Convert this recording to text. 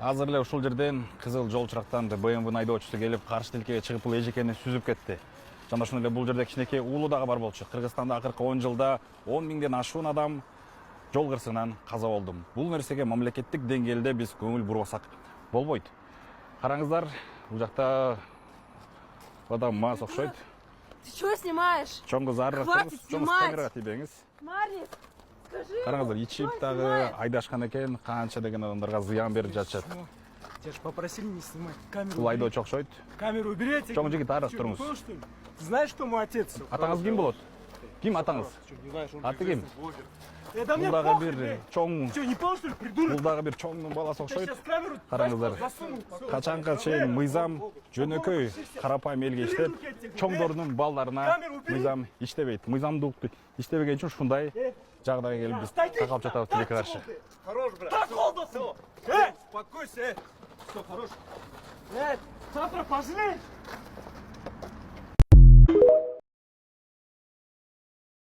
Азыр эле ушул жерден кызыл жол чырактан БМВ айдоочусу келип, каршы тилкеге чыгып бул эжекени сүзүп кетти. Жана ошондой эле бул жерде кичинекей уулу дагы бар болчу. Кыргызстанда акыркы 10 жылда 10 миңден ашуун адам жол кырсыгынан каза болду. Бул нерсеге мамлекеттик деңгээлде биз көңүл бурбасак болбойт. Караңыздар, бул жакта адам мас окшойт. Ты чего снимаешь? Чоң кызар, Хватит чоң снимать! камерага тийбеңиз. Марик, скажи. Караңыздар, ичип дагы айдашкан экен, канча деген адамдарга зыян берип жатышат. Тебя же попросили не снимать. Камеру Бул убери. айдоочу окшойт. Камеру уберите. Чоң жигит, арыз Что, туруңуз. не понял, что ли? Ты знаешь, кто мой отец? Атаңыз ким болот? Ким атаңыз? Что, не знаешь, он Аты ким? Это мне Бул дагы похуй, бир блядь. чоң, Что, не понял, что ли, придурок? бул дагы бир чоңдун баласы Я окшойт. сейчас камеру Караңыздар, засуну. качанга чейин мыйзам жөнөкөй карапайым элге иштеп, чоңдордун балдарына мыйзам иштебейт. Мыйзамдуулукту иштебеген үчүн ушундай жагдайга келип биз такалып жатабыз тилекке каршы. Хорош, брат. Так, холодно, все. Эй! Успокойся. Все, хорош. Завтра пожалеешь.